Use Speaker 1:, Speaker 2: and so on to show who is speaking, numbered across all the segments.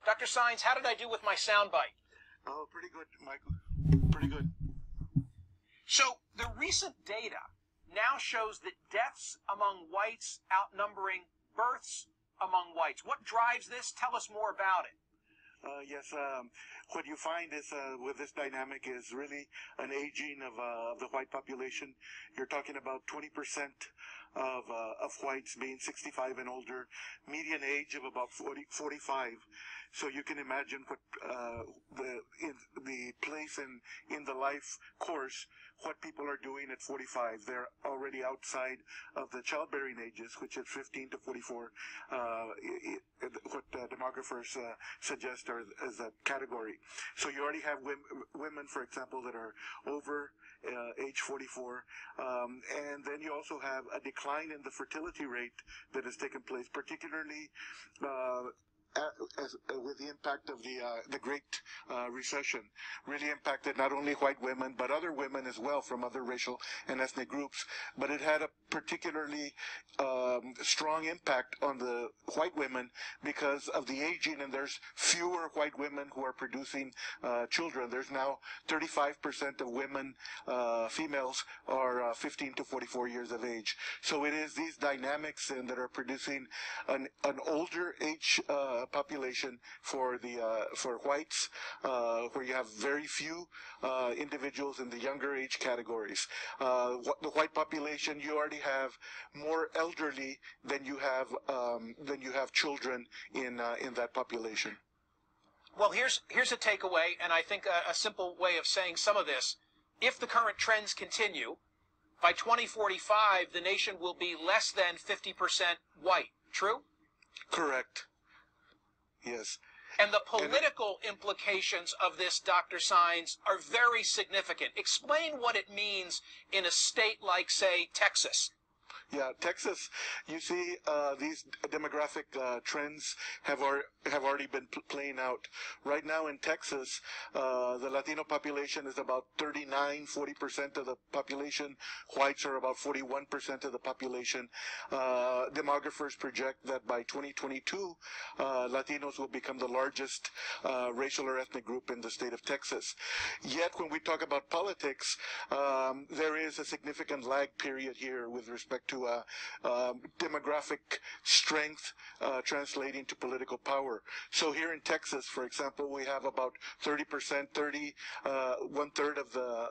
Speaker 1: Dr. Sines, how did I do with my soundbite?
Speaker 2: Oh, pretty good, Michael. Pretty good.
Speaker 1: So the recent data now shows that deaths among whites outnumbering births among whites. What drives this? Tell us more about it.
Speaker 2: Yes, what you find is with this dynamic is really an aging of the white population. You're talking about 20% of whites being 65 and older, median age of about 45. So you can imagine what the place in the life course, what people are doing at 45. They're already outside of the childbearing ages, which is 15 to 44. What demographers suggest as a category. So you already have women, for example, that are over age 44, and then you also have a decline in the fertility rate that has taken place, particularly with the impact of the Great Recession. Really impacted not only white women, but other women as well from other racial and ethnic groups. But it had a particularly strong impact on the white women because of the aging, and there's fewer white women who are producing children. There's now 35% of women, females, are 15 to 44 years of age. So it is these dynamics that are producing an older age population for whites, where you have very few individuals in the younger age categories. The white population, you already have more elderly than you have children in that population.
Speaker 1: Well, here's a takeaway, and I think a simple way of saying some of this. If the current trends continue, by 2045, the nation will be less than 50% white. True?
Speaker 2: Correct. Yes.
Speaker 1: And the political implications of this, Dr. Sines, are very significant. Explain what it means in a state like, say, Texas.
Speaker 2: Yeah, Texas, you see these demographic trends have already been playing out. Right now in Texas, the Latino population is about 40% of the population. Whites are about 41% of the population. Demographers project that by 2022, Latinos will become the largest racial or ethnic group in the state of Texas. Yet when we talk about politics, there is a significant lag period here with respect to demographic strength translating to political power. So here in Texas, for example, we have about 30%, one-third of the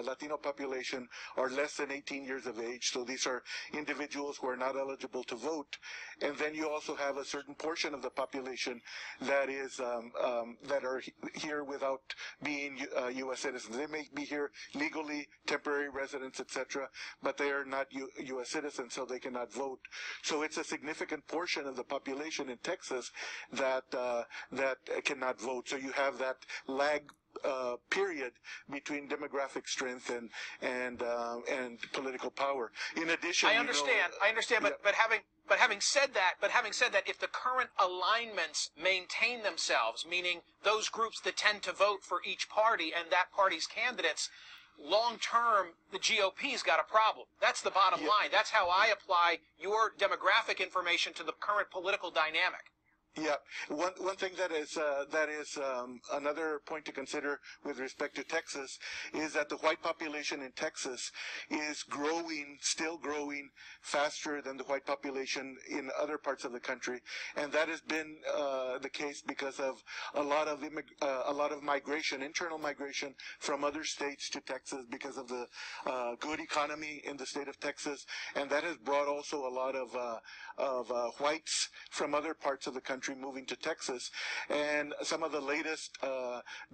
Speaker 2: Latino population are less than 18 years of age. So these are individuals who are not eligible to vote. And then you also have a certain portion of the population that is that are here without being U.S. citizens. They may be here legally, temporary residents, etc., but they are not U.S. citizens, so they cannot vote. So it's a significant portion of the population in Texas that cannot vote. So you have that lag period between demographic strength and political power. In addition,
Speaker 1: I understand,
Speaker 2: yeah.
Speaker 1: but having said that, if the current alignments maintain themselves, meaning those groups that tend to vote for each party and that party's candidates, long term, the GOP's got a problem. That's the bottom line. That's how I apply your demographic information to the current political dynamic.
Speaker 2: Yeah, one thing that is another point to consider with respect to Texas is that the white population in Texas is still growing faster than the white population in other parts of the country, and that has been the case because of a lot of migration, internal migration from other states to Texas because of the good economy in the state of Texas, and that has brought also a lot of whites from other parts of the country moving to Texas. And some of the latest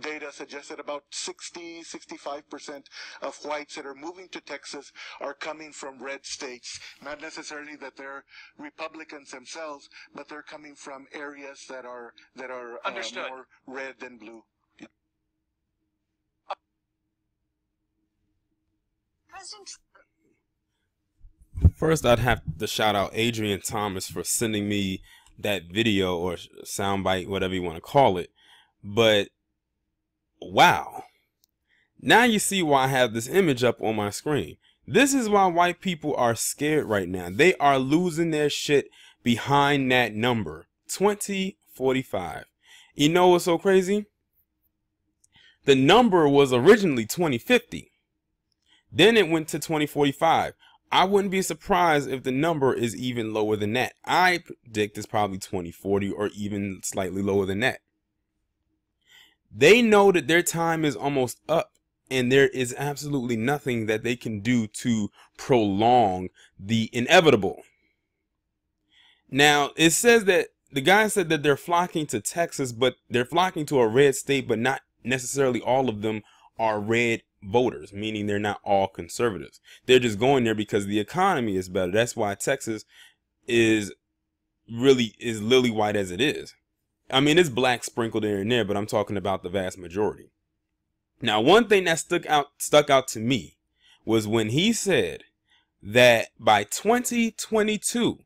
Speaker 2: data suggests that about 65% of whites that are moving to Texas are coming from red states. Not necessarily that they're Republicans themselves, but they're coming from areas that are more red than blue. Yeah.
Speaker 3: First, I'd have to shout out Adrian Thomas for sending me that video or soundbite, whatever you want to call it. But wow, now you see why I have this image up on my screen. This is why white people are scared right now. They are losing their shit behind that number 2045. You know what's so crazy? The number was originally 2050. Then it went to 2045. I wouldn't be surprised if the number is even lower than that. I predict it's probably 2040 or even slightly lower than that. They know that their time is almost up, and there is absolutely nothing that they can do to prolong the inevitable. Now, it says that the guy said that they're flocking to Texas, but they're flocking to a red state, but not necessarily all of them are red voters, meaning they're not all conservatives. They're just going there because the economy is better. That's why Texas is lily white as it is. I mean, it's black sprinkled here and there, but I'm talking about the vast majority. Now, one thing that stuck out to me was when he said that by 2022,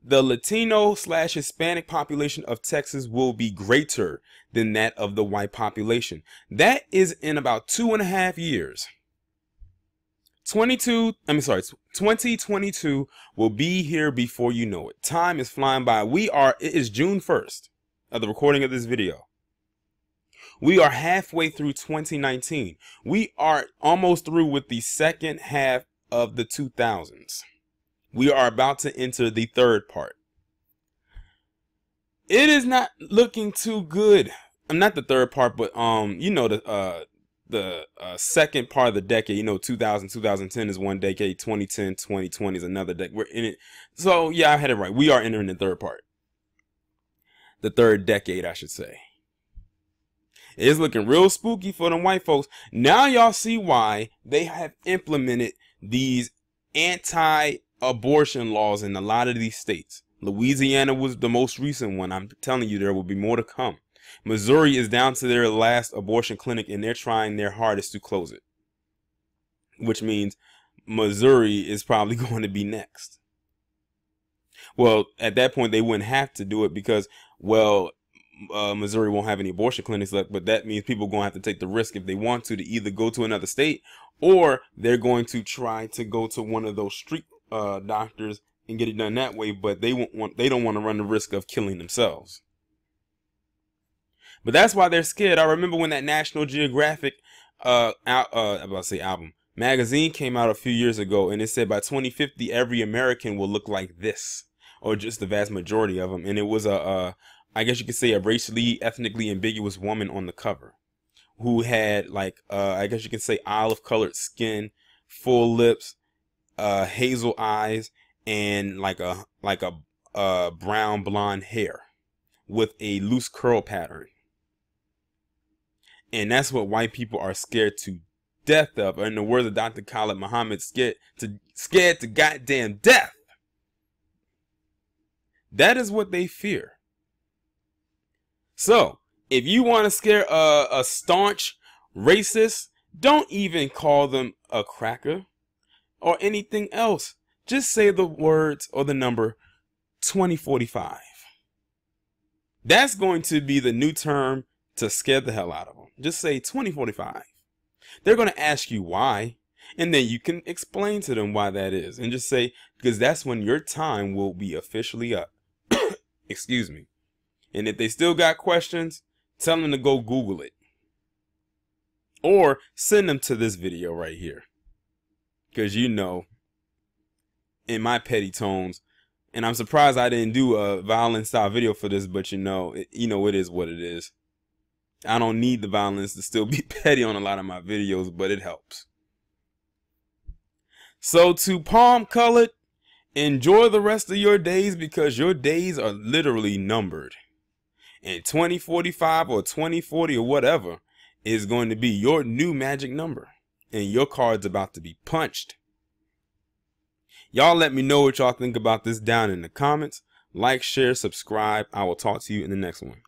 Speaker 3: the Latino/Hispanic population of Texas will be greater than that of the white population. That is in about 2.5 years. 2022 will be here before you know it. Time is flying by. It is June 1st of the recording of this video. We are halfway through 2019. We are almost through with the second half of the 2000s. We are about to enter the third part. It is not looking too good. I'm not the third part, but you know, the second part of the decade. You know, 2000, 2010 is one decade. 2010, 2020 is another decade. We're in it. So yeah, I had it right. We are entering the third part. The third decade, I should say. It's looking real spooky for them white folks. Now y'all see why they have implemented these anti-abortion laws in a lot of these states. Louisiana was the most recent one. I'm telling you, there will be more to come. Missouri is down to their last abortion clinic, and they're trying their hardest to close it. Which means Missouri is probably going to be next. Well, at that point, they wouldn't have to do it because, well, Missouri won't have any abortion clinics left, but that means people are going to have to take the risk if they want to either go to another state, or they're going to try to go to one of those street doctors and get it done that way, but they don't want to run the risk of killing themselves. But that's why they're scared. I remember when that National Geographic magazine came out a few years ago, and it said by 2050 every American will look like this, or just the vast majority of them. And it was I guess you could say a racially, ethnically ambiguous woman on the cover, who had like I guess you can say olive colored skin, full lips, hazel eyes, and like a brown blonde hair with a loose curl pattern. And that's what white people are scared to death of. Or in the words of Dr. Khalid Muhammad, scared to goddamn death. That is what they fear. So, if you want to scare a staunch racist, don't even call them a cracker or anything else. Just say the words or the number 2045. That's going to be the new term to scare the hell out of them. Just say 2045. They're going to ask you why, and then you can explain to them why that is. And just say, because that's when your time will be officially up. Excuse me. And if they still got questions, tell them to go Google it. Or send them to this video right here. Because you know, in my petty tones, and I'm surprised I didn't do a violent style video for this, but you know it is what it is. I don't need the violence to still be petty on a lot of my videos, but it helps. So to palm colored, enjoy the rest of your days, because your days are literally numbered. And 2045 or 2040 or whatever is going to be your new magic number. And your card's about to be punched. Y'all let me know what y'all think about this down in the comments. Like, share, subscribe. I will talk to you in the next one.